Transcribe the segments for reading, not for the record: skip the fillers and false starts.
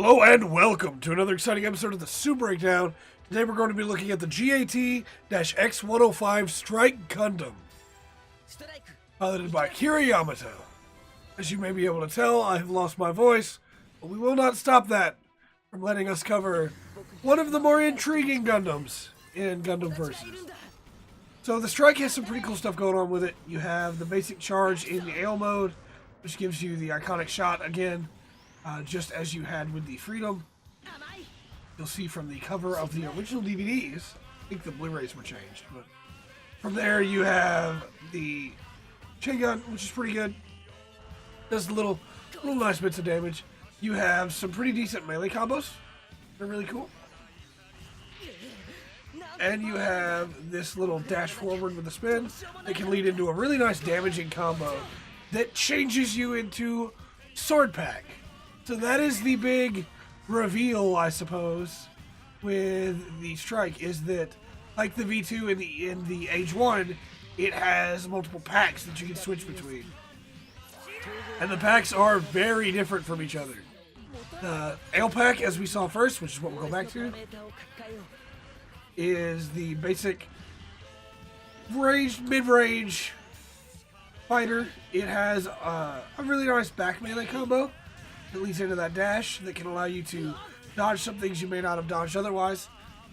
Hello and welcome to another exciting episode of the Super Breakdown. Today we're going to be looking at the GAT-X105 Strike Gundam, piloted by Kira Yamato. As you may be able to tell, I have lost my voice, but we will not stop that from letting us cover one of the more intriguing Gundams in Gundam Versus. So the Strike has some pretty cool stuff going on with it. You have the basic charge in the Ale mode, which gives you the iconic shot again. Just as you had with the Freedom. You'll see from the cover of the original DVDs, I think the Blu-rays were changed, but from there you have the chain gun, which is pretty good. Does little nice bits of damage. You have some pretty decent melee combos. They're really cool. And you have this little dash forward with a spin that can lead into a really nice damaging combo that changes you into Sword Pack. So that is the big reveal, I suppose, with the Strike, is that, like the V2 in the Age 1, it has multiple packs that you can switch between. And the packs are very different from each other. The Ale pack, as we saw first, which is what we'll go back to, is the basic mid-range fighter. It has a really nice back melee combo that leads into that dash that can allow you to dodge some things you may not have dodged otherwise.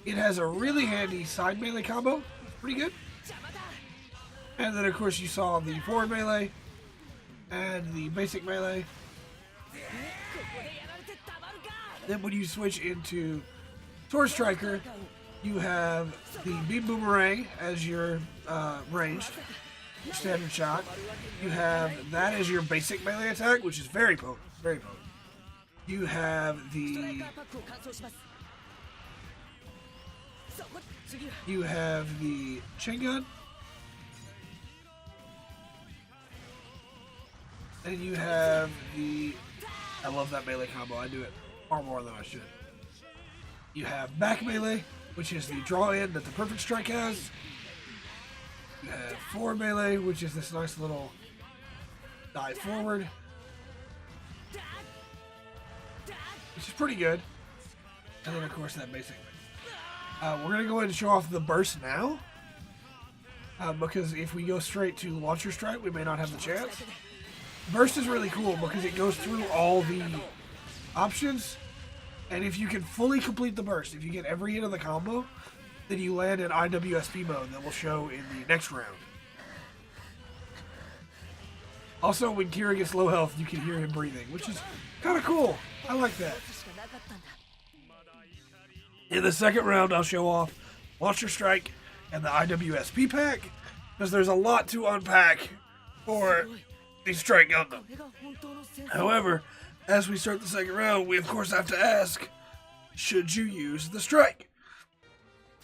It has a really handy side melee combo, pretty good. And then of course you saw the forward melee and the basic melee. Then when you switch into Sword Striker, you have the Beam Boomerang as your ranged standard shot. You have that as your basic melee attack, which is very potent, very potent. You have the chain gun, and you have the, I love that melee combo, I do it far more than I should. You have back melee, which is the draw in that the Perfect Strike has. You have forward melee, which is this nice little dive forward, which is pretty good. And then of course that basic. We're going to go ahead and show off the burst now. Because if we go straight to Launcher Strike, we may not have the chance. Burst is really cool because it goes through all the options. And if you can fully complete the burst, if you get every hit of the combo, then you land in IWSP mode that will show in the next round. Also, when Kira gets low health, you can hear him breathing, which is kind of cool. I like that. In the second round, I'll show off Launcher Strike and the IWSP pack, because there's a lot to unpack for the Strike Gundam. However, as we start the second round, we of course have to ask, should you use the Strike?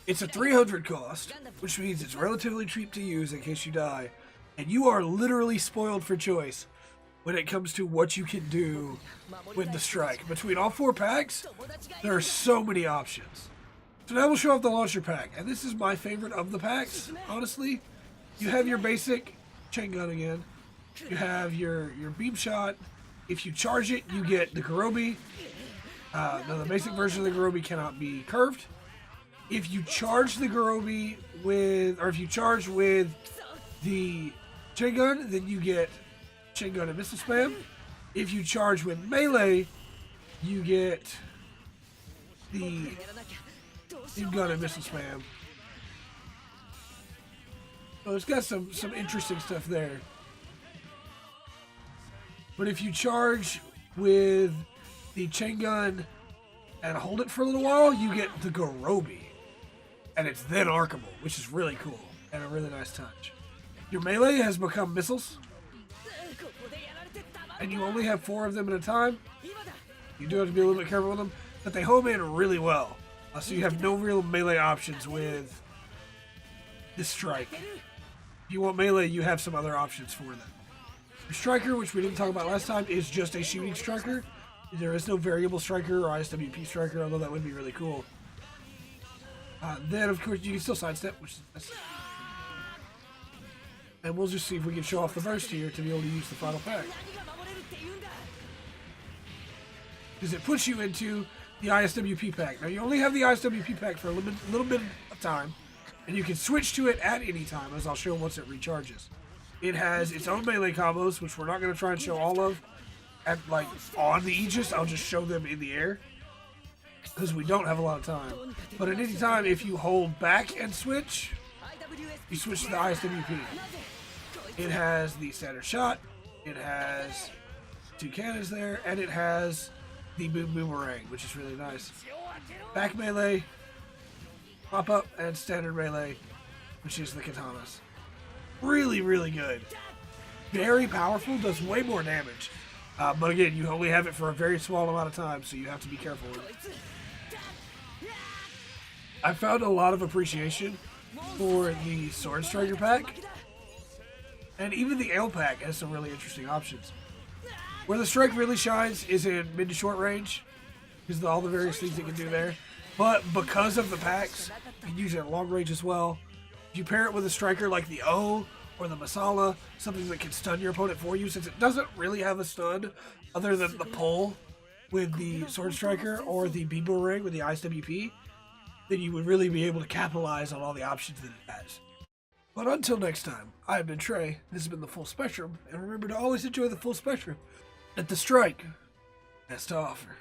It's a 300 cost, which means it's relatively cheap to use in case you die, and you are literally spoiled for choice when it comes to what you can do with the Strike. Between all four packs, there are so many options. So now we'll show off the Launcher Pack, and this is my favorite of the packs, honestly. You have your basic chain gun again. You have your beam shot. If you charge it, you get the Garobi. Now the basic version of the Garobi cannot be curved. If you charge the Garobi with, or if you charge with the chain gun, then you get chain gun and missile spam. If you charge with melee, you get the beam gun and missile spam. So it's got some interesting stuff there. But if you charge with the chain gun and hold it for a little while, you get the Garobi. And it's then arcable, which is really cool and a really nice touch. Your melee has become missiles, and you only have 4 of them at a time. You do have to be a little bit careful with them, but they home in really well. So you have no real melee options with this Strike. If you want melee, you have some other options for them. Your Striker, which we didn't talk about last time, is just a shooting Striker. There is no variable Striker or ISWP Striker, although that would be really cool. Then, of course, you can still sidestep, which is nice. And we'll just see if we can show off the burst here to be able to use the final pack. because it puts you into the ISWP pack. Now, you only have the ISWP pack for a little bit of time, and you can switch to it at any time, as I'll show once it recharges. It has its own melee combos, which we're not going to try and show all of on the Aegis. I'll just show them in the air, because we don't have a lot of time. But at any time, if you hold back and switch, you switch to the ISWP. It has the standard shot, it has 2 cannons there, and it has the boomerang, which is really nice. Back melee, pop up, and standard melee, which is the katanas. Really, really good. Very powerful, does way more damage. But again, you only have it for a very small amount of time, so you have to be careful with it. I found a lot of appreciation for the Sword Striker pack, and even the Ale pack has some really interesting options. Where the strike really shines is in mid to short range, because of all the various things it can do there. But because of the packs, you can use it at long range as well. If you pair it with a striker like the O or the Masala, something that can stun your opponent for you, since it doesn't really have a stun other than the pull with the Sword Striker or the boomerang with the ISWP, then you would really be able to capitalize on all the options that it has. But until next time, I have been Trey, this has been the Full Spectrum, and remember to always enjoy the full spectrum that the strike has to offer.